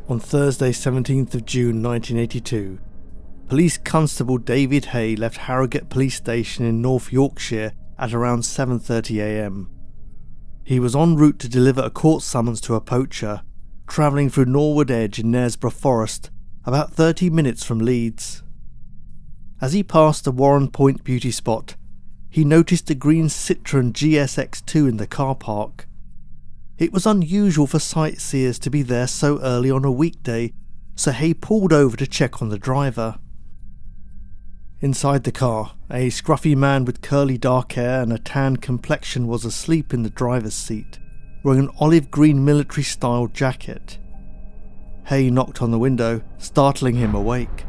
On Thursday 17th of June 1982, Police Constable David Haigh left Harrogate Police Station in North Yorkshire at around 7:30 a.m. He was en route to deliver a court summons to a poacher, travelling through Norwood Edge in Knaresborough Forest, about 30 minutes from Leeds. As he passed the Warren Point beauty spot, he noticed a green Citroën GSX2 in the car park. It was unusual for sightseers to be there so early on a weekday, so Haigh pulled over to check on the driver. Inside the car, a scruffy man with curly dark hair and a tan complexion was asleep in the driver's seat, wearing an olive green military-style jacket. Haigh knocked on the window, startling him awake.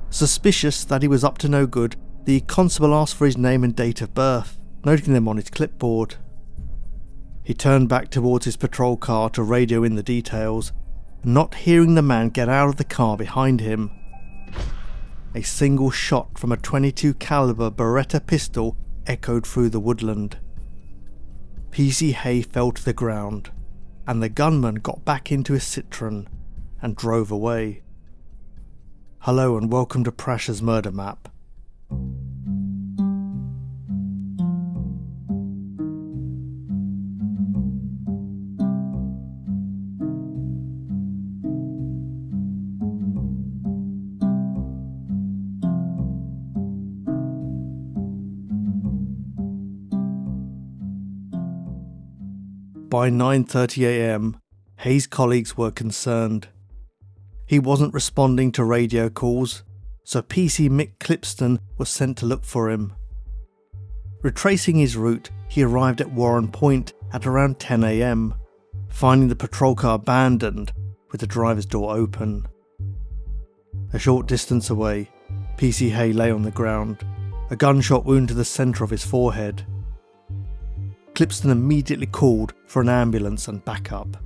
Suspicious that he was up to no good, the constable asked for his name and date of birth, noting them on his clipboard. He turned back towards his patrol car to radio in the details, not hearing the man get out of the car behind him. A single shot from a .22 caliber Beretta pistol echoed through the woodland. PC Haigh fell to the ground, and the gunman got back into his Citroën and drove away. Hello and welcome to Prash's Murder Map. By 9:30 a.m, Haigh's colleagues were concerned. He wasn't responding to radio calls, so PC Mick Clipston was sent to look for him. Retracing his route, he arrived at Warren Point at around 10 a.m, finding the patrol car abandoned with the driver's door open. A short distance away, PC Haigh lay on the ground, a gunshot wound to the centre of his forehead. Clipston immediately called for an ambulance and backup.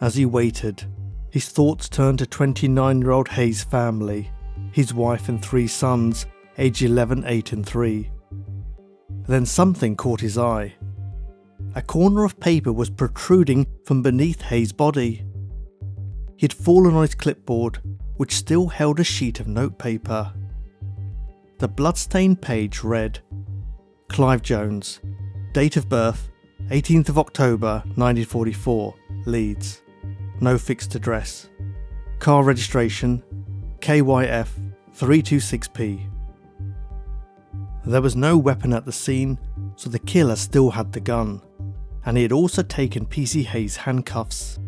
As he waited, his thoughts turned to 29-year-old Haigh's family, his wife and 3 sons, aged 11, 8 and 3. Then something caught his eye. A corner of paper was protruding from beneath Haigh's body. He had fallen on his clipboard, which still held a sheet of notepaper. The bloodstained page read, Clive Jones, date of birth 18th of October 1944, Leeds, no fixed address, car registration KYF 326P. There was no weapon at the scene, so the killer still had the gun, and he had also taken PC Haigh's handcuffs.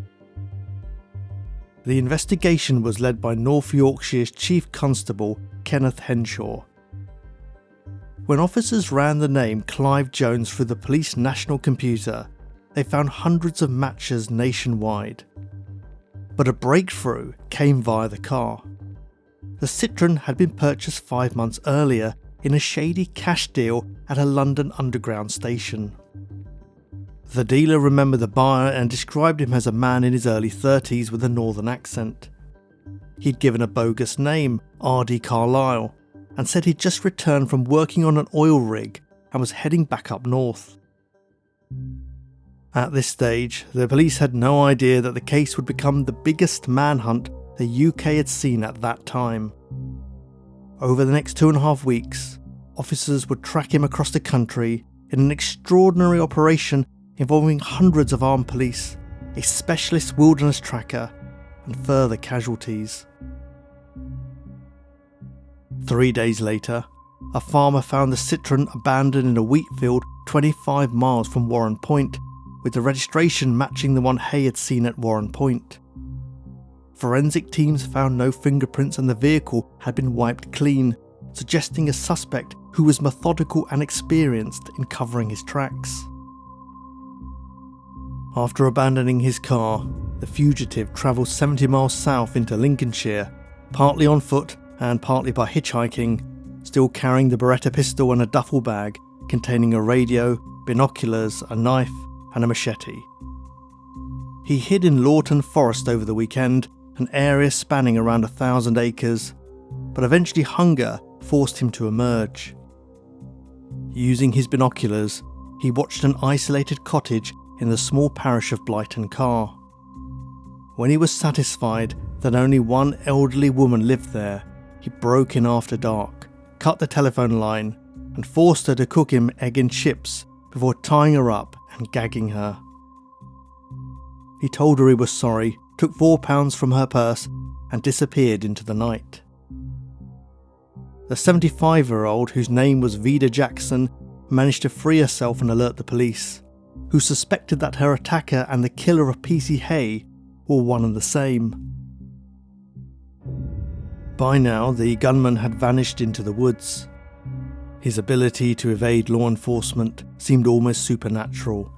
The investigation was led by North Yorkshire's Chief Constable Kenneth Henshaw. When officers ran the name Clive Jones through the police national computer, they found hundreds of matches nationwide. But a breakthrough came via the car. The Citroën had been purchased 5 months earlier in a shady cash deal at a London Underground station. The dealer remembered the buyer and described him as a man in his early 30s with a northern accent. He'd given a bogus name, R.D. Carlisle, and said he'd just returned from working on an oil rig and was heading back up north. At this stage, the police had no idea that the case would become the biggest manhunt the UK had seen at that time. Over the next 2.5 weeks, officers would track him across the country in an extraordinary operation involving hundreds of armed police, a specialist wilderness tracker, and further casualties. 3 days later, a farmer found the Citroën abandoned in a wheat field 25 miles from Warren Point, with the registration matching the one Haigh had seen at Warren Point. Forensic teams found no fingerprints and the vehicle had been wiped clean, suggesting a suspect who was methodical and experienced in covering his tracks. After abandoning his car, the fugitive travelled 70 miles south into Lincolnshire, partly on foot and partly by hitchhiking, still carrying the Beretta pistol and a duffel bag containing a radio, binoculars, a knife and a machete. He hid in Lawton Forest over the weekend, an area spanning around 1,000 acres, but eventually hunger forced him to emerge. Using his binoculars, he watched an isolated cottage in the small parish of Blighton Carr. when he was satisfied that only one elderly woman lived there, he broke in after dark, cut the telephone line, and forced her to cook him egg and chips before tying her up and gagging her. He told her he was sorry, took £4 from her purse, and disappeared into the night. The 75-year-old, whose name was Vida Jackson, managed to free herself and alert the police, who suspected that her attacker and the killer of PC Haigh were one and the same. By now, the gunman had vanished into the woods. His ability to evade law enforcement seemed almost supernatural,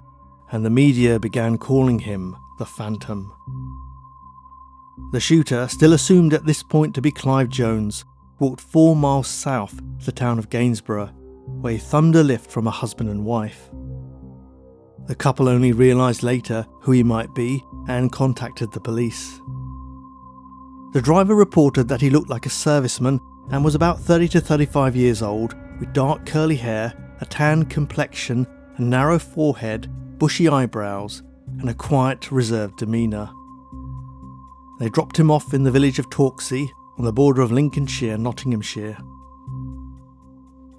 and the media began calling him the Phantom. The shooter, still assumed at this point to be Clive Jones, walked 4 miles south to the town of Gainsborough, where he thumbed a lift from a husband and wife. The couple only realised later who he might be and contacted the police. The driver reported that he looked like a serviceman and was about 30 to 35 years old, with dark curly hair, a tan complexion, a narrow forehead, bushy eyebrows, and a quiet, reserved demeanour. They dropped him off in the village of Torksey, on the border of Lincolnshire and Nottinghamshire.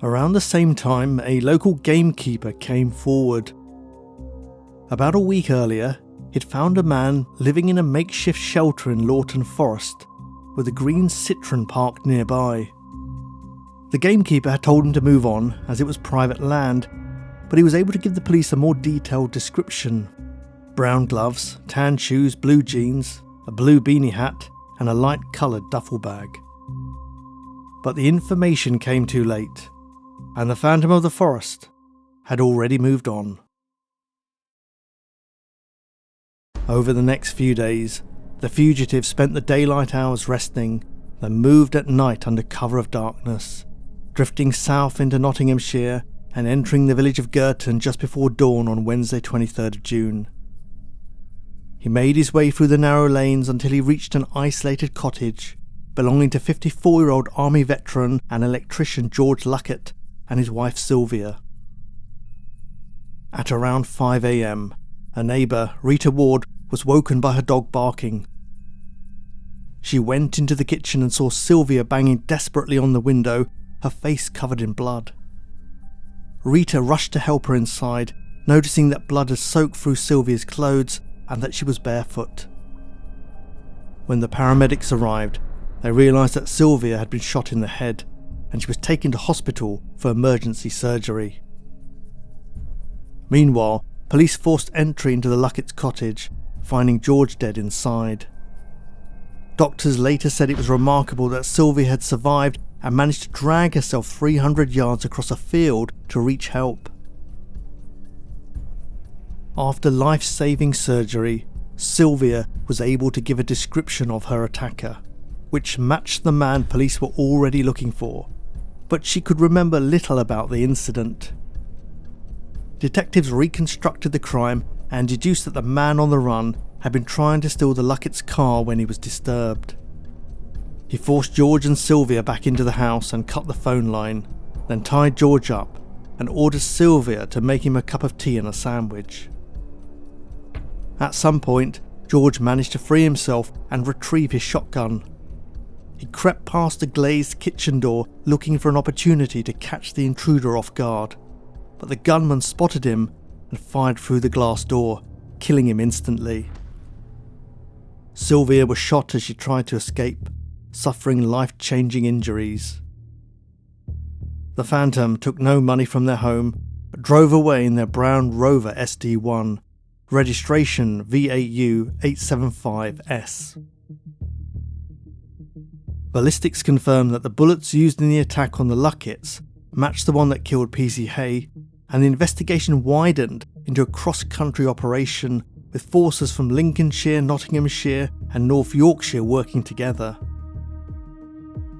Around the same time, a local gamekeeper came forward. About a week earlier, he'd found a man living in a makeshift shelter in Lawton Forest, with a green Citroen parked nearby. The gamekeeper had told him to move on, as it was private land, but he was able to give the police a more detailed description. Brown gloves, tan shoes, blue jeans, a blue beanie hat, and a light-coloured duffel bag. But the information came too late, and the Phantom of the Forest had already moved on. Over the next few days, the fugitives spent the daylight hours resting, then moved at night under cover of darkness, drifting south into Nottinghamshire and entering the village of Girton just before dawn on Wednesday 23rd of June. He made his way through the narrow lanes until he reached an isolated cottage belonging to 54-year-old Army veteran and electrician George Luckett and his wife Sylvia. At around 5 a.m, a neighbour, Rita Ward, was woken by her dog barking. She went into the kitchen and saw Sylvia banging desperately on the window, her face covered in blood. Rita rushed to help her inside, noticing that blood had soaked through Sylvia's clothes and that she was barefoot. When the paramedics arrived, they realised that Sylvia had been shot in the head and she was taken to hospital for emergency surgery. Meanwhile, police forced entry into the Luckett's cottage, finding George dead inside. Doctors later said it was remarkable that Sylvia had survived and managed to drag herself 300 yards across a field to reach help. After life-saving surgery, Sylvia was able to give a description of her attacker, which matched the man police were already looking for, but she could remember little about the incident. Detectives reconstructed the crime and deduced that the man on the run had been trying to steal the Luckett's car when he was disturbed. He forced George and Sylvia back into the house and cut the phone line, then tied George up and ordered Sylvia to make him a cup of tea and a sandwich. At some point, George managed to free himself and retrieve his shotgun. He crept past the glazed kitchen door looking for an opportunity to catch the intruder off guard, but the gunman spotted him and fired through the glass door, killing him instantly. Sylvia was shot as she tried to escape, suffering life-changing injuries. The Phantom took no money from their home, but drove away in their brown Rover SD1, registration VAU 875S. Ballistics confirmed that the bullets used in the attack on the Lucketts matched the one that killed PC Haigh, and the investigation widened into a cross-country operation with forces from Lincolnshire, Nottinghamshire and North Yorkshire working together.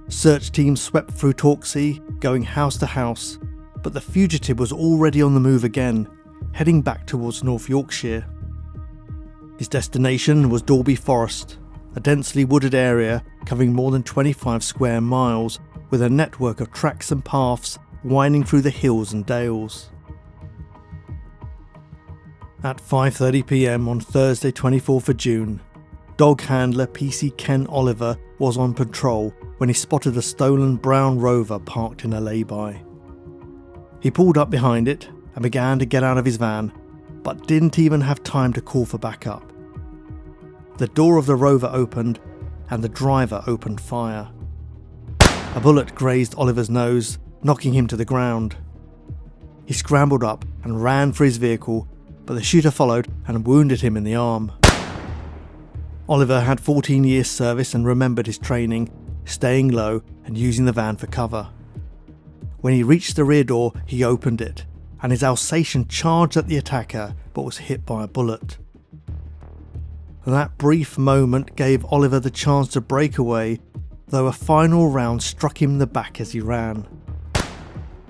Search teams swept through Torksey, going house to house, but the fugitive was already on the move again, heading back towards North Yorkshire. His destination was Dalby Forest, a densely wooded area covering more than 25 square miles, with a network of tracks and paths winding through the hills and dales. At 5:30 p.m. on Thursday 24th of June, dog handler PC Ken Oliver was on patrol when he spotted a stolen brown Rover parked in a lay-by. He pulled up behind it and began to get out of his van, but didn't even have time to call for backup. The door of the Rover opened and the driver opened fire. A bullet grazed Oliver's nose, knocking him to the ground. He scrambled up and ran for his vehicle, but the shooter followed and wounded him in the arm. Oliver had 14 years service and remembered his training, staying low and using the van for cover. When he reached the rear door, he opened it, and his Alsatian charged at the attacker but was hit by a bullet. That brief moment gave Oliver the chance to break away, though a final round struck him in the back as he ran.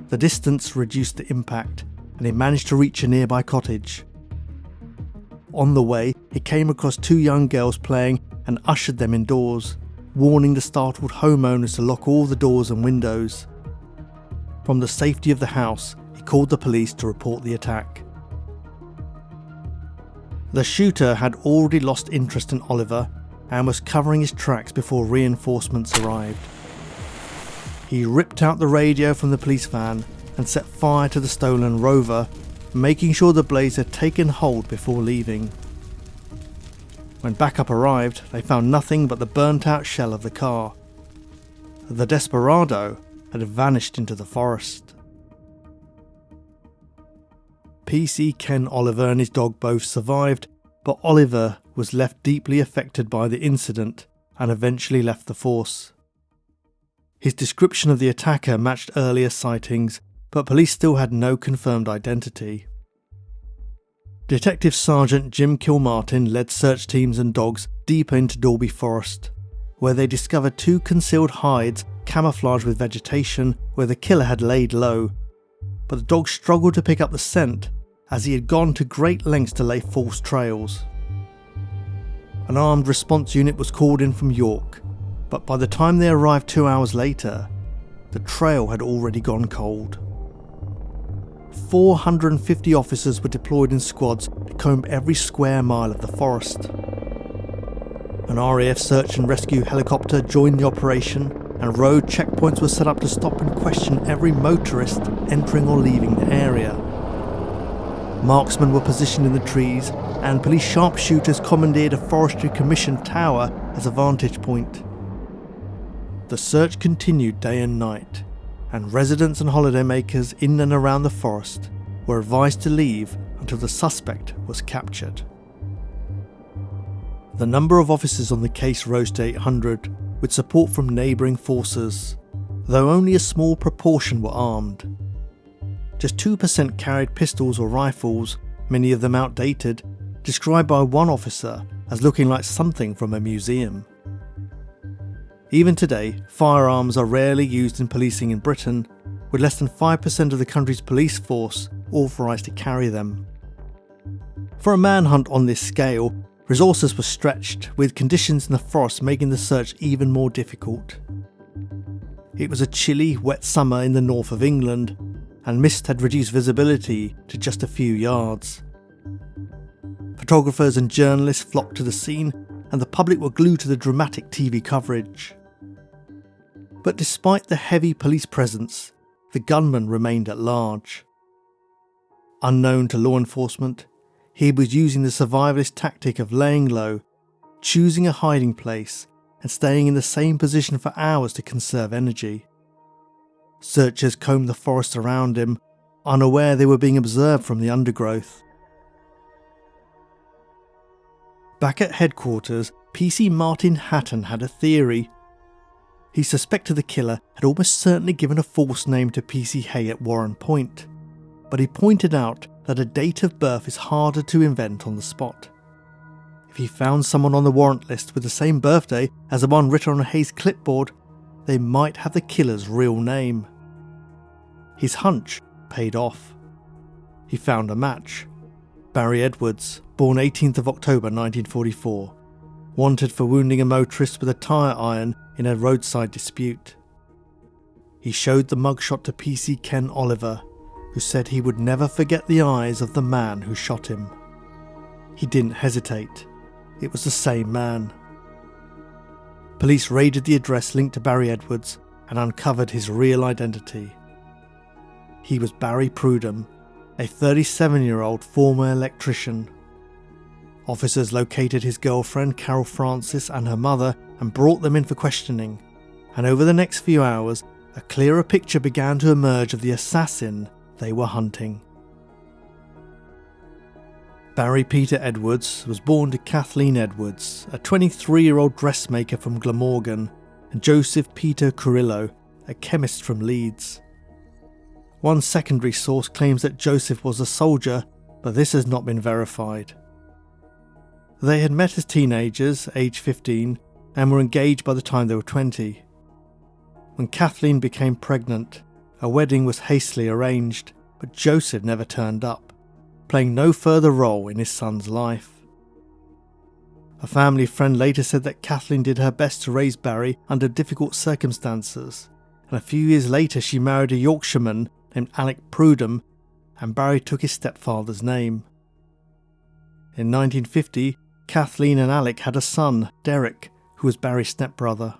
The distance reduced the impact, and he managed to reach a nearby cottage. On the way, he came across two young girls playing and ushered them indoors, warning the startled homeowners to lock all the doors and windows. From the safety of the house, he called the police to report the attack. The shooter had already lost interest in Oliver and was covering his tracks before reinforcements arrived. He ripped out the radio from the police van and set fire to the stolen Rover, making sure the blaze had taken hold before leaving. When backup arrived, they found nothing but the burnt-out shell of the car. The desperado had vanished into the forest. PC Ken Oliver and his dog both survived, but Oliver was left deeply affected by the incident and eventually left the force. His description of the attacker matched earlier sightings, but police still had no confirmed identity. Detective Sergeant Jim Kilmartin led search teams and dogs deeper into Dalby Forest, where they discovered two concealed hides camouflaged with vegetation where the killer had laid low, but the dogs struggled to pick up the scent as he had gone to great lengths to lay false trails. An armed response unit was called in from York, but by the time they arrived 2 hours later, the trail had already gone cold. 450 officers were deployed in squads to comb every square mile of the forest. An RAF search and rescue helicopter joined the operation, and road checkpoints were set up to stop and question every motorist entering or leaving the area. Marksmen were positioned in the trees, and police sharpshooters commandeered a forestry commission tower as a vantage point. The search continued day and night, and residents and holidaymakers in and around the forest were advised to leave until the suspect was captured. The number of officers on the case rose to 800, with support from neighbouring forces, though only a small proportion were armed. Just 2% carried pistols or rifles, many of them outdated, described by one officer as looking like something from a museum. Even today, firearms are rarely used in policing in Britain, with less than 5% of the country's police force authorised to carry them. For a manhunt on this scale, resources were stretched, with conditions in the forest making the search even more difficult. It was a chilly, wet summer in the north of England, and mist had reduced visibility to just a few yards. Photographers and journalists flocked to the scene, and the public were glued to the dramatic TV coverage. But despite the heavy police presence, the gunman remained at large. Unknown to law enforcement, he was using the survivalist tactic of laying low, choosing a hiding place, and staying in the same position for hours to conserve energy. Searchers combed the forest around him, unaware they were being observed from the undergrowth. Back at headquarters, PC Martin Hatton had a theory. He suspected the killer had almost certainly given a false name to PC Haigh at Warren Point, but he pointed out that a date of birth is harder to invent on the spot. If he found someone on the warrant list with the same birthday as the one written on Hay's clipboard, they might have the killer's real name. His hunch paid off. He found a match. Barry Edwards, born 18th of October 1944, wanted for wounding a motorist with a tyre iron in a roadside dispute. He showed the mugshot to PC Ken Oliver, who said he would never forget the eyes of the man who shot him. He didn't hesitate. It was the same man. Police raided the address linked to Barry Edwards and uncovered his real identity. He was Barry Prudom, a 37-year-old former electrician. Officers located his girlfriend Carol Francis and her mother and brought them in for questioning, and over the next few hours a clearer picture began to emerge of the assassin they were hunting. Barry Peter Edwards was born to Kathleen Edwards, a 23-year-old dressmaker from Glamorgan, and Joseph Peter Curillo, a chemist from Leeds. One secondary source claims that Joseph was a soldier, but this has not been verified. They had met as teenagers, aged 15, and were engaged by the time they were 20. When Kathleen became pregnant, a wedding was hastily arranged, but Joseph never turned up, playing no further role in his son's life. A family friend later said that Kathleen did her best to raise Barry under difficult circumstances, and a few years later she married a Yorkshireman named Alec Prudom, and Barry took his stepfather's name. In 1950, Kathleen and Alec had a son, Derek, who was Barry's stepbrother.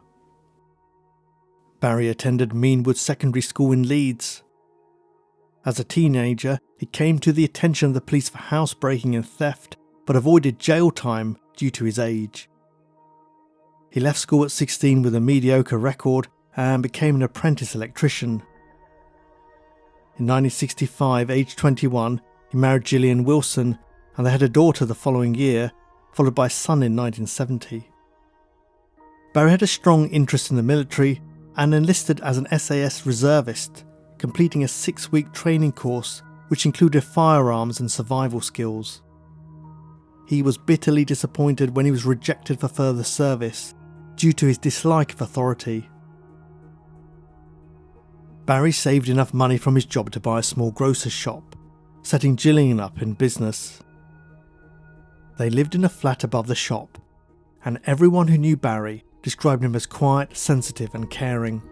Barry attended Meanwood Secondary School in Leeds. As a teenager, he came to the attention of the police for housebreaking and theft, but avoided jail time due to his age. He left school at 16 with a mediocre record and became an apprentice electrician. In 1965, aged 21, he married Gillian Wilson, and they had a daughter the following year, followed by a son in 1970. Barry had a strong interest in the military and enlisted as an SAS reservist, completing a 6-week training course which included firearms and survival skills. He was bitterly disappointed when he was rejected for further service due to his dislike of authority. Barry saved enough money from his job to buy a small grocer's shop, setting Gillian up in business. They lived in a flat above the shop, and everyone who knew Barry described him as quiet, sensitive and caring.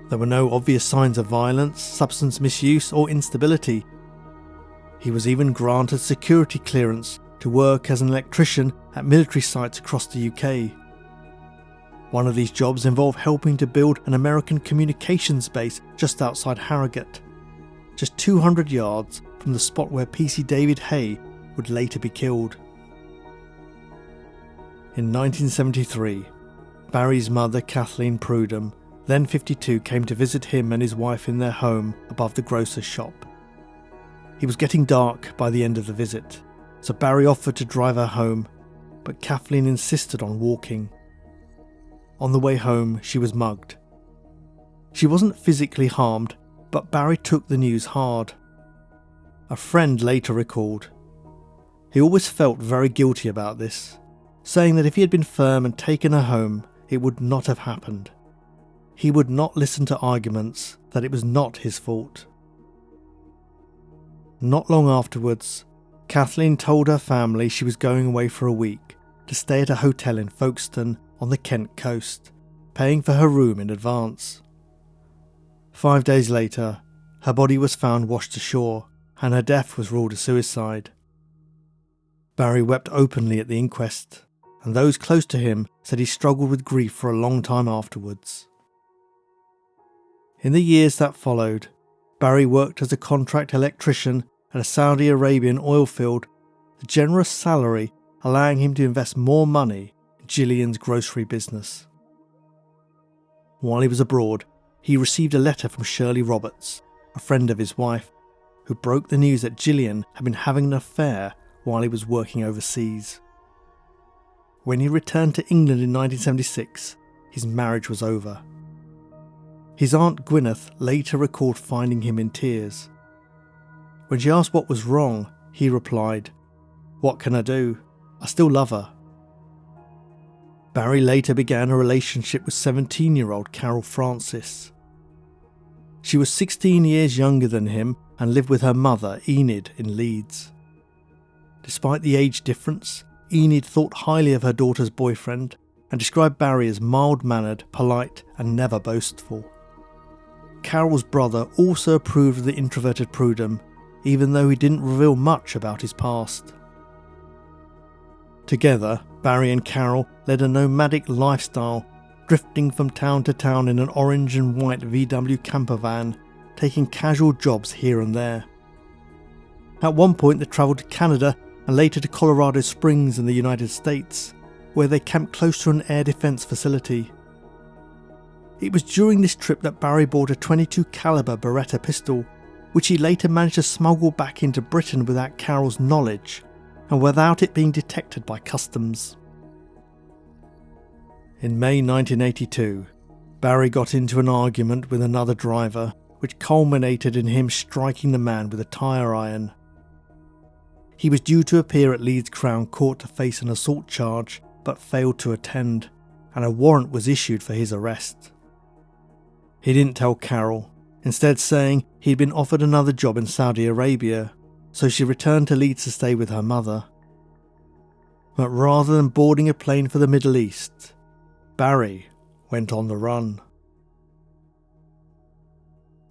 There were no obvious signs of violence, substance misuse or instability. He was even granted security clearance to work as an electrician at military sites across the UK. One of these jobs involved helping to build an American communications base just outside Harrogate, just 200 yards from the spot where PC David Haigh would later be killed. In 1973, Barry's mother Kathleen Prudom, then 52, came to visit him and his wife in their home above the grocer's shop. It was getting dark by the end of the visit, so Barry offered to drive her home, but Kathleen insisted on walking. On the way home, she was mugged. She wasn't physically harmed, but Barry took the news hard. A friend later recalled, "He always felt very guilty about this, saying that if he had been firm and taken her home, it would not have happened. He would not listen to arguments that it was not his fault." Not long afterwards, Kathleen told her family she was going away for a week to stay at a hotel in Folkestone on the Kent coast, paying for her room in advance. 5 days later, her body was found washed ashore, and her death was ruled a suicide. Barry wept openly at the inquest, and those close to him said he struggled with grief for a long time afterwards. In the years that followed, Barry worked as a contract electrician at a Saudi Arabian oil field, a generous salary allowing him to invest more money in Gillian's grocery business. While he was abroad, he received a letter from Shirley Roberts, a friend of his wife, who broke the news that Gillian had been having an affair while he was working overseas. When he returned to England in 1976, his marriage was over. His aunt Gwyneth later recalled finding him in tears. When she asked what was wrong, he replied, "What can I do? I still love her." Barry later began a relationship with 17-year-old Carol Francis. She was 16 years younger than him and lived with her mother, Enid, in Leeds. Despite the age difference, Enid thought highly of her daughter's boyfriend and described Barry as mild-mannered, polite and never boastful. Carol's brother also approved of the introverted Prudom, even though he didn't reveal much about his past. Together, Barry and Carol led a nomadic lifestyle, drifting from town to town in an orange and white VW camper van, taking casual jobs here and there. At one point they travelled to Canada and later to Colorado Springs in the United States, where they camped close to an air defence facility. It was during this trip that Barry bought a .22 caliber Beretta pistol, which he later managed to smuggle back into Britain without Carol's knowledge and without it being detected by customs. In May 1982, Barry got into an argument with another driver, which culminated in him striking the man with a tyre iron. He was due to appear at Leeds Crown Court to face an assault charge, but failed to attend, and a warrant was issued for his arrest. He didn't tell Carol, instead saying he'd been offered another job in Saudi Arabia, so she returned to Leeds to stay with her mother. But rather than boarding a plane for the Middle East, Barry went on the run.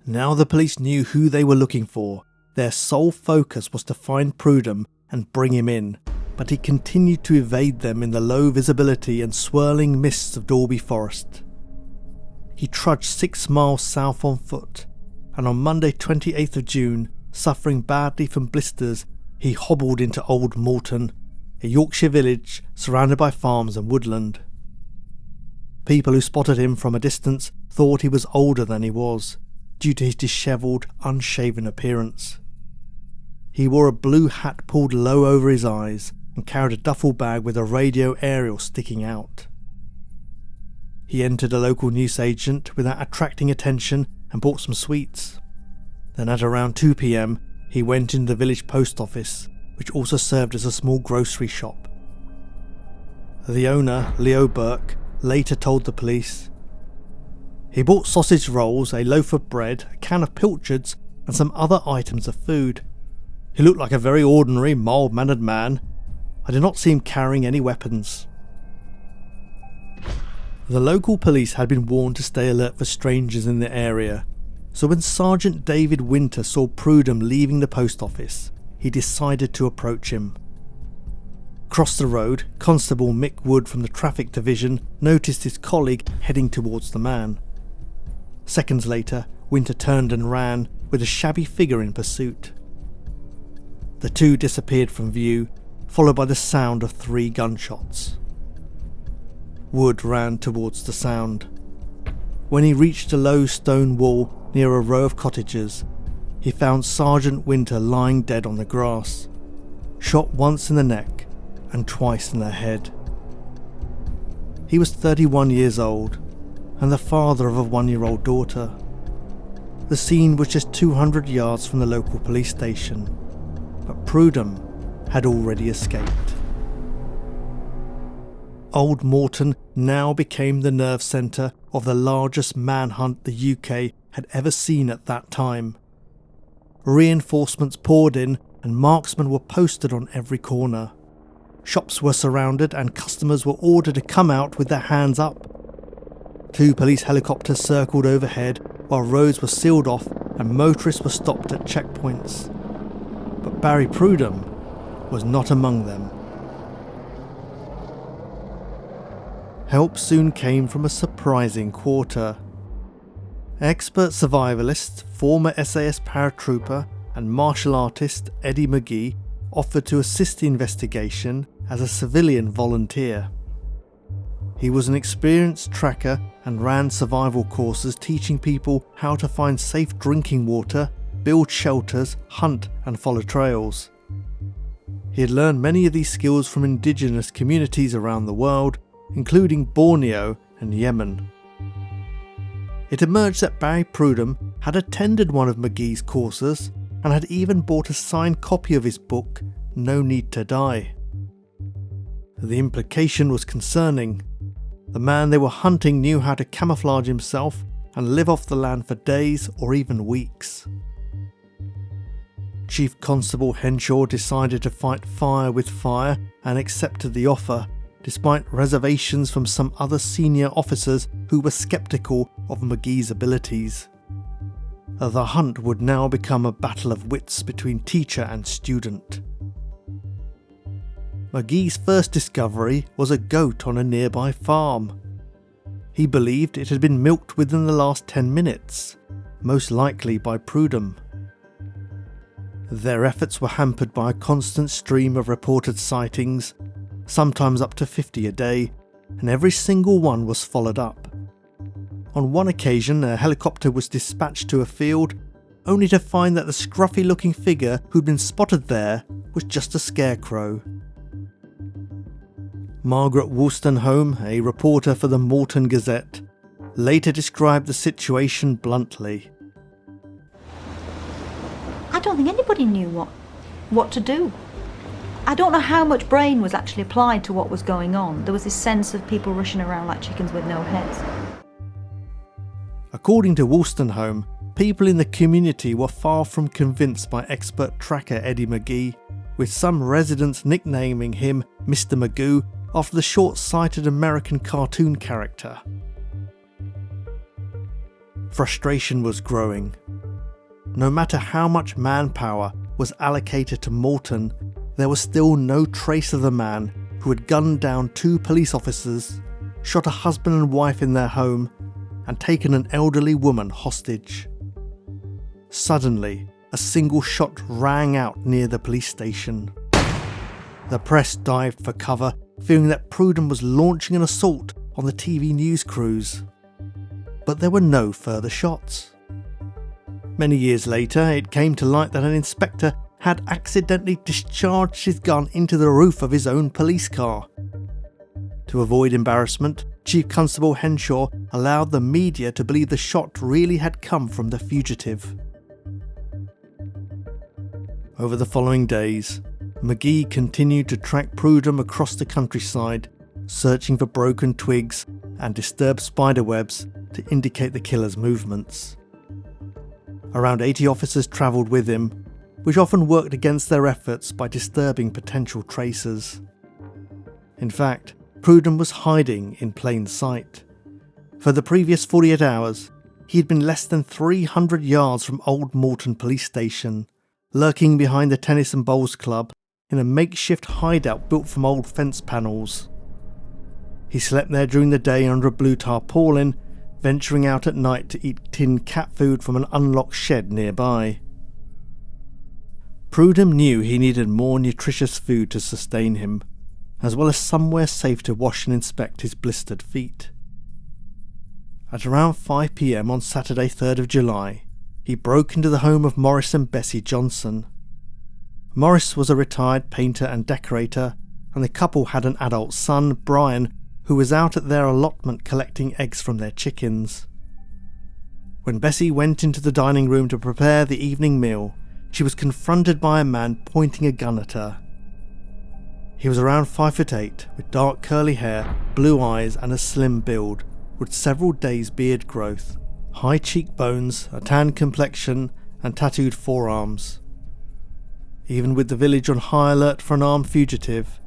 Now the police knew who they were looking for. Their sole focus was to find Prudom and bring him in, but he continued to evade them in the low visibility and swirling mists of Dalby Forest. He trudged 6 miles south on foot, and on Monday 28th of June, suffering badly from blisters, he hobbled into Old Malton, a Yorkshire village surrounded by farms and woodland. People who spotted him from a distance thought he was older than he was, due to his dishevelled, unshaven appearance. He wore a blue hat pulled low over his eyes and carried a duffel bag with a radio aerial sticking out. He entered a local newsagent without attracting attention and bought some sweets. Then at around 2 p.m, he went into the village post office, which also served as a small grocery shop. The owner, Leo Burke, later told the police, "He bought sausage rolls, a loaf of bread, a can of pilchards, and some other items of food. He looked like a very ordinary, mild-mannered man. I did not see him carrying any weapons." The local police had been warned to stay alert for strangers in the area, so when Sergeant David Winter saw Prudom leaving the post office, he decided to approach him. Across the road, Constable Mick Wood from the Traffic Division noticed his colleague heading towards the man. Seconds later, Winter turned and ran, with a shabby figure in pursuit. The two disappeared from view, followed by the sound of 3 gunshots. Wood ran towards the sound. When he reached a low stone wall near a row of cottages, he found Sergeant Winter lying dead on the grass, shot once in the neck and twice in the head. He was 31 years old and the father of a 1-year-old daughter. The scene was just 200 yards from the local police station, but Prudom had already escaped. Old Malton now became the nerve centre of the largest manhunt the UK had ever seen at that time. Reinforcements poured in and marksmen were posted on every corner. Shops were surrounded and customers were ordered to come out with their hands up. 2 police helicopters circled overhead while roads were sealed off and motorists were stopped at checkpoints. But Barry Prudom was not among them. Help soon came from a surprising quarter. Expert survivalist, former SAS paratrooper and martial artist Eddie McGee offered to assist the investigation as a civilian volunteer. He was an experienced tracker and ran survival courses teaching people how to find safe drinking water, build shelters, hunt and follow trails. He had learned many of these skills from indigenous communities around the world, including Borneo and Yemen. It emerged that Barry Prudom had attended one of McGee's courses and had even bought a signed copy of his book, No Need to Die. The implication was concerning. The man they were hunting knew how to camouflage himself and live off the land for days or even weeks. Chief Constable Henshaw decided to fight fire with fire and accepted the offer, despite reservations from some other senior officers who were sceptical of McGee's abilities. The hunt would now become a battle of wits between teacher and student. McGee's first discovery was a goat on a nearby farm. He believed it had been milked within the last 10 minutes, most likely by Prudom. Their efforts were hampered by a constant stream of reported sightings, sometimes up to 50 a day, and every single one was followed up. On one occasion, a helicopter was dispatched to a field, only to find that the scruffy-looking figure who'd been spotted there was just a scarecrow. Margaret Wolstenholme, a reporter for the Malton Gazette, later described the situation bluntly. I don't think anybody knew what to do. I don't know how much brain was actually applied to what was going on. There was this sense of people rushing around like chickens with no heads. According to Wolstenholme, people in the community were far from convinced by expert tracker Eddie McGee, with some residents nicknaming him Mr. Magoo after the short-sighted American cartoon character. Frustration was growing. No matter how much manpower was allocated to Malton, there was still no trace of the man who had gunned down 2 police officers, shot a husband and wife in their home, and taken an elderly woman hostage. Suddenly, a single shot rang out near the police station. The press dived for cover, fearing that Prudom was launching an assault on the TV news crews. But there were no further shots. Many years later, it came to light that an inspector had accidentally discharged his gun into the roof of his own police car. To avoid embarrassment, Chief Constable Henshaw allowed the media to believe the shot really had come from the fugitive. Over the following days, McGee continued to track Prudom across the countryside, searching for broken twigs and disturbed spiderwebs to indicate the killer's movements. Around 80 officers travelled with him, which often worked against their efforts by disturbing potential tracers. In fact, Prudom was hiding in plain sight. For the previous 48 hours, he had been less than 300 yards from Old Malton Police Station, lurking behind the Tennis and Bowls Club in a makeshift hideout built from old fence panels. He slept there during the day under a blue tarpaulin, venturing out at night to eat tinned cat food from an unlocked shed nearby. Prudom knew he needed more nutritious food to sustain him, as well as somewhere safe to wash and inspect his blistered feet. At around 5 p.m. on Saturday 3rd of July, he broke into the home of Morris and Bessie Johnson. Morris was a retired painter and decorator, and the couple had an adult son, Brian, who was out at their allotment collecting eggs from their chickens. When Bessie went into the dining room to prepare the evening meal, she was confronted by a man pointing a gun at her. He was around 5'8", with dark curly hair, blue eyes and a slim build, with several days' beard growth, high cheekbones, a tan complexion and tattooed forearms. Even with the village on high alert for an armed fugitive,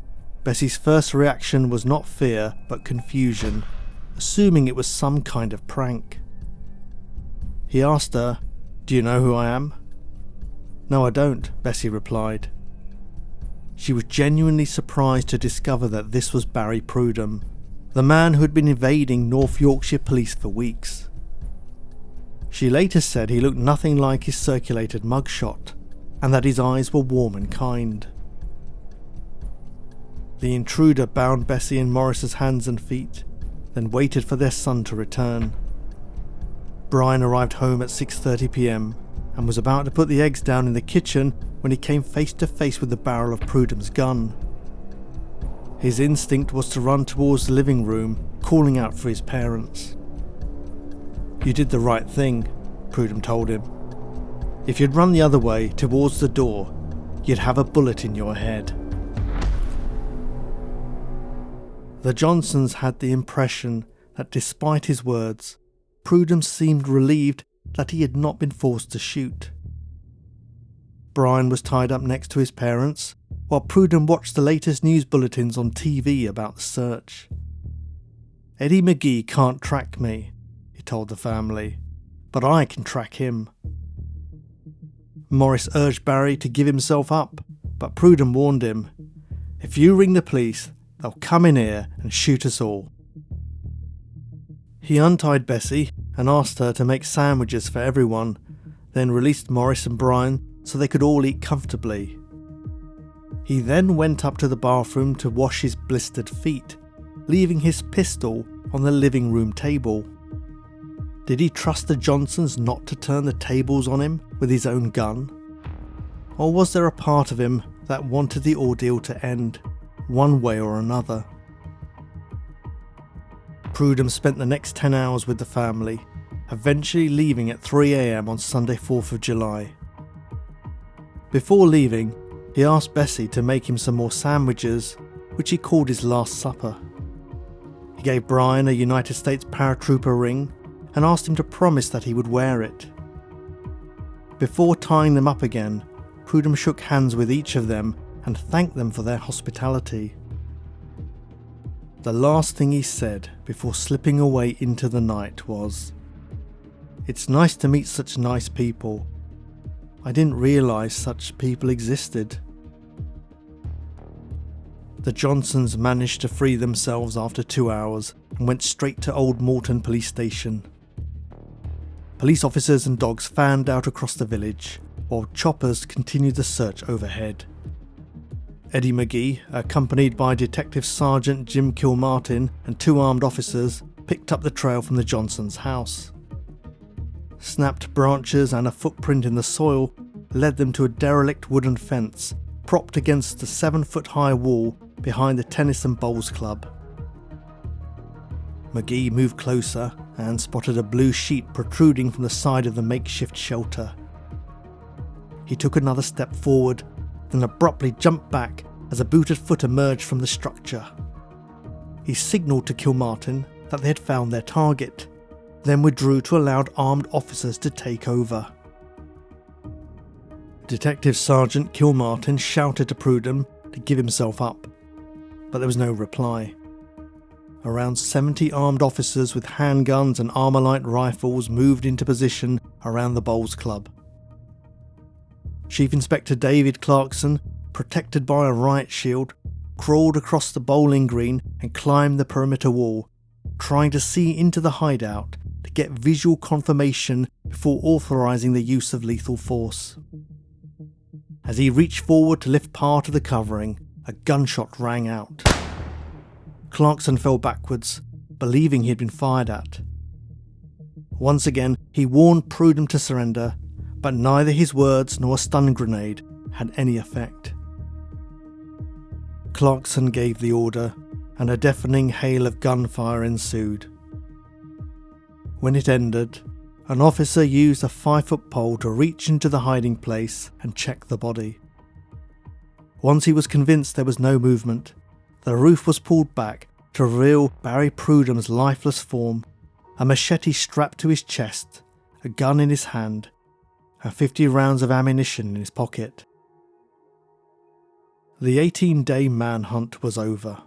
Bessie's first reaction was not fear but confusion, assuming it was some kind of prank. He asked her, "Do you know who I am?" "No, I don't," Bessie replied. She was genuinely surprised to discover that this was Barry Prudom, the man who had been evading North Yorkshire police for weeks. She later said he looked nothing like his circulated mugshot, and that his eyes were warm and kind. The intruder bound Bessie and Morris's hands and feet, then waited for their son to return. Brian arrived home at 6:30 p.m. and was about to put the eggs down in the kitchen when he came face to face with the barrel of Prudom's gun. His instinct was to run towards the living room, calling out for his parents. "You did the right thing," Prudom told him. "If you'd run the other way, towards the door, you'd have a bullet in your head." The Johnsons had the impression that despite his words, Prudom seemed relieved that he had not been forced to shoot. Brian was tied up next to his parents, while Prudom watched the latest news bulletins on TV about the search. "Eddie McGee can't track me," he told the family, "but I can track him." Morris urged Barry to give himself up, but Prudom warned him, If you ring the police, they'll come in here and shoot us all." He untied Bessie and asked her to make sandwiches for everyone, then released Maurice and Brian so they could all eat comfortably. He then went up to the bathroom to wash his blistered feet, leaving his pistol on the living room table. Did he trust the Johnsons not to turn the tables on him with his own gun? Or was there a part of him that wanted the ordeal to end, one way or another? Prudom spent the next 10 hours with the family, eventually leaving at 3 a.m. on Sunday 4th of July. Before leaving, he asked Bessie to make him some more sandwiches, which he called his last supper. He gave Brian a United States paratrooper ring and asked him to promise that he would wear it. Before tying them up again, Prudom shook hands with each of them and thanked them for their hospitality. The last thing he said before slipping away into the night was, "It's nice to meet such nice people. I didn't realise such people existed." The Johnsons managed to free themselves after 2 hours and went straight to Old Malton police station. Police officers and dogs fanned out across the village, while choppers continued the search overhead. Eddie McGee, accompanied by Detective Sergeant Jim Kilmartin and 2 armed officers, picked up the trail from the Johnsons' house. Snapped branches and a footprint in the soil led them to a derelict wooden fence propped against a 7-foot-high wall behind the Tennis and Bowls Club. McGee moved closer and spotted a blue sheet protruding from the side of the makeshift shelter. He took another step forward, then abruptly jumped back as a booted foot emerged from the structure. He signalled to Kilmartin that they had found their target, then withdrew to allow armed officers to take over. Detective Sergeant Kilmartin shouted to Prudom to give himself up, but there was no reply. Around 70 armed officers with handguns and Armalite rifles moved into position around the Bowls Club. Chief Inspector David Clarkson, protected by a riot shield, crawled across the bowling green and climbed the perimeter wall, trying to see into the hideout to get visual confirmation before authorising the use of lethal force. As he reached forward to lift part of the covering, a gunshot rang out. Clarkson fell backwards, believing he had been fired at. Once again, he warned Prudom to surrender, but neither his words nor a stun grenade had any effect. Clarkson gave the order, and a deafening hail of gunfire ensued. When it ended, an officer used a 5-foot pole to reach into the hiding place and check the body. Once he was convinced there was no movement, the roof was pulled back to reveal Barry Prudom's lifeless form, a machete strapped to his chest, a gun in his hand, and 50 rounds of ammunition in his pocket. The 18-day manhunt was over.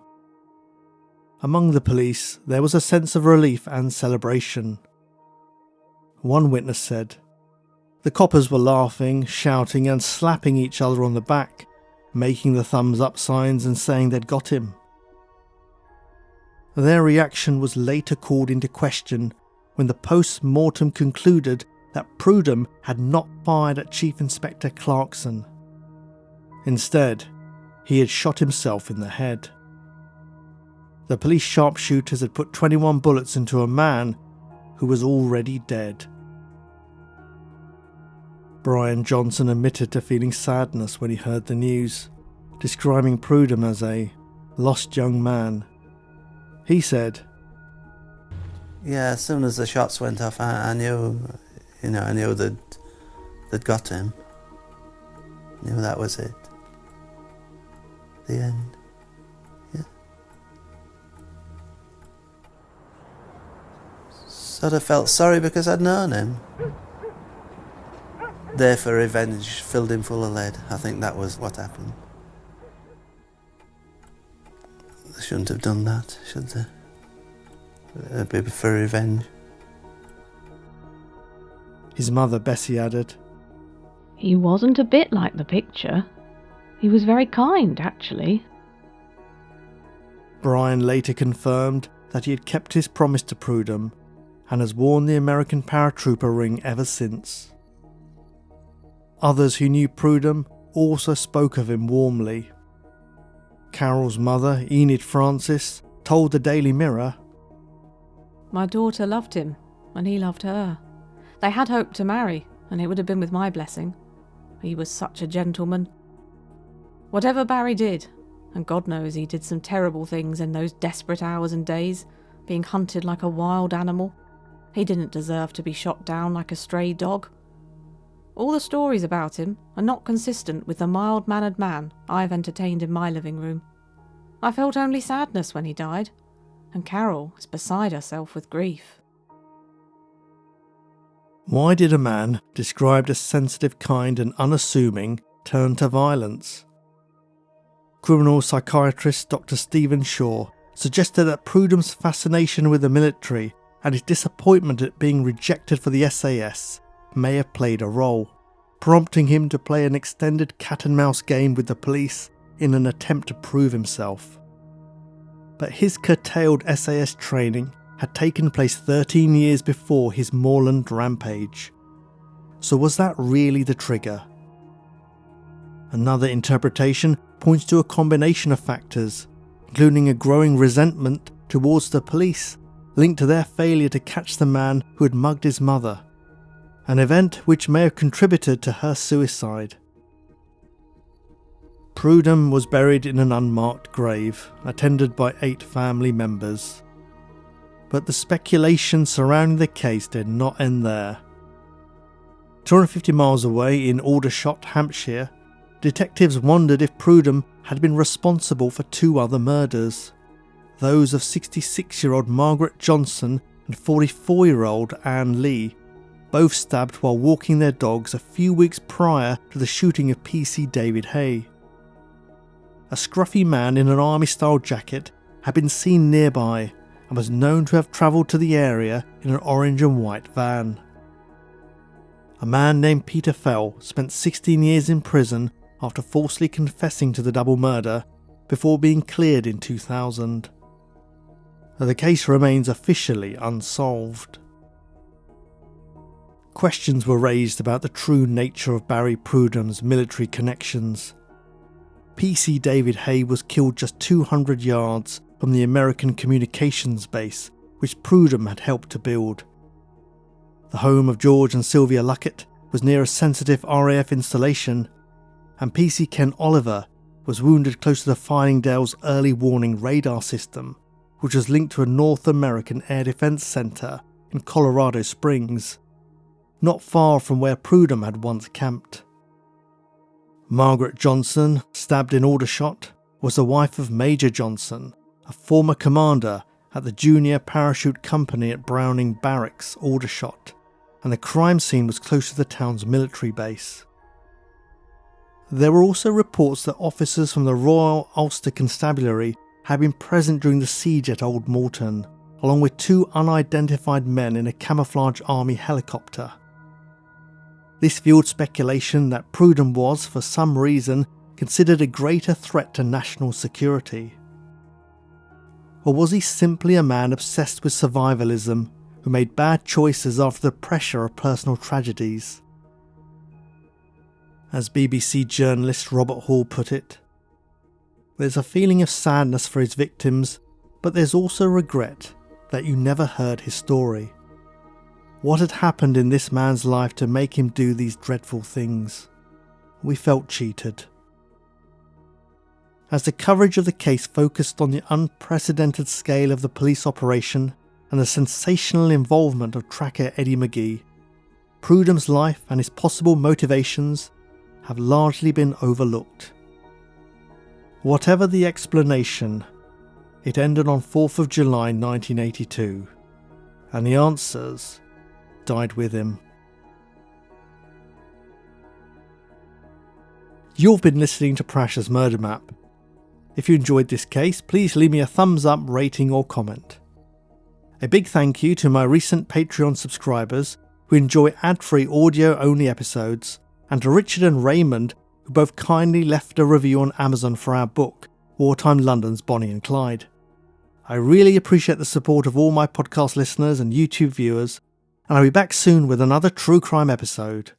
Among the police, there was a sense of relief and celebration. One witness said, "The coppers were laughing, shouting and slapping each other on the back, making the thumbs up signs and saying they'd got him." Their reaction was later called into question when the post-mortem concluded that Prudom had not fired at Chief Inspector Clarkson. Instead, he had shot himself in the head. The police sharpshooters had put 21 bullets into a man who was already dead. Brian Johnson admitted to feeling sadness when he heard the news, describing Prudom as a lost young man. He said, "Yeah, as soon as the shots went off, I knew, I knew they'd got him. Knew that was it. The end. Yeah. Sort of felt sorry because I'd known him. There for revenge, filled him full of lead. I think that was what happened. They shouldn't have done that, should they? A bit for revenge." His mother, Bessie, added, "He wasn't a bit like the picture. He was very kind, actually. Brian later confirmed that he had kept his promise to Prudom and has worn the American paratrooper ring ever since. Others who knew Prudom also spoke of him warmly. Carol's mother, Enid Francis, told the Daily Mirror, "My daughter loved him, and he loved her. They had hoped to marry, and it would have been with my blessing. He was such a gentleman. Whatever Barry did, and God knows he did some terrible things in those desperate hours and days, being hunted like a wild animal, he didn't deserve to be shot down like a stray dog. All the stories about him are not consistent with the mild-mannered man I've entertained in my living room. I felt only sadness when he died, and Carol is beside herself with grief." Why did a man described as sensitive, kind and unassuming turn to violence? Criminal psychiatrist Dr. Stephen Shaw suggested that Prudom's fascination with the military and his disappointment at being rejected for the SAS may have played a role, prompting him to play an extended cat-and-mouse game with the police in an attempt to prove himself. But his curtailed SAS training had taken place 13 years before his moorland rampage. So was that really the trigger? Another interpretation points to a combination of factors, including a growing resentment towards the police linked to their failure to catch the man who had mugged his mother, an event which may have contributed to her suicide. Prudom was buried in an unmarked grave, attended by 8 family members. But the speculation surrounding the case did not end there. 250 miles away in Aldershot, Hampshire, detectives wondered if Prudom had been responsible for 2 other murders, those of 66-year-old Margaret Johnson and 44-year-old Anne Lee, both stabbed while walking their dogs a few weeks prior to the shooting of PC David Haigh. A scruffy man in an army-style jacket had been seen nearby and was known to have travelled to the area in an orange and white van. A man named Peter Fell spent 16 years in prison after falsely confessing to the double murder before being cleared in 2000. The case remains officially unsolved. Questions were raised about the true nature of Barry Prudom's military connections. PC David Haigh was killed just 200 yards from the American communications base which Prudom had helped to build. The home of George and Sylvia Luckett was near a sensitive RAF installation, and PC Ken Oliver was wounded close to the Findingdale's early warning radar system, which was linked to a North American Air Defense Center in Colorado Springs, not far from where Prudom had once camped. Margaret Johnson, stabbed in Aldershot, was the wife of Major Johnson, a former commander at the Junior Parachute Company at Browning Barracks, Aldershot, and the crime scene was close to the town's military base. There were also reports that officers from the Royal Ulster Constabulary had been present during the siege at Old Malton, along with 2 unidentified men in a camouflage army helicopter. This fueled speculation that Prudom was, for some reason, considered a greater threat to national security. Or was he simply a man obsessed with survivalism who made bad choices after the pressure of personal tragedies? As BBC journalist Robert Hall put it, "There's a feeling of sadness for his victims, but there's also regret that you never heard his story. What had happened in this man's life to make him do these dreadful things? We felt cheated." As the coverage of the case focused on the unprecedented scale of the police operation and the sensational involvement of tracker Eddie McGee, Prudom's life and his possible motivations have largely been overlooked. Whatever the explanation, it ended on 4th of July 1982, and the answers died with him. You've been listening to Prash's Murder Map. If you enjoyed this case, please leave me a thumbs up, rating or comment. A big thank you to my recent Patreon subscribers who enjoy ad-free audio-only episodes, and to Richard and Raymond who both kindly left a review on Amazon for our book, Wartime London's Bonnie and Clyde. I really appreciate the support of all my podcast listeners and YouTube viewers, and I'll be back soon with another true crime episode.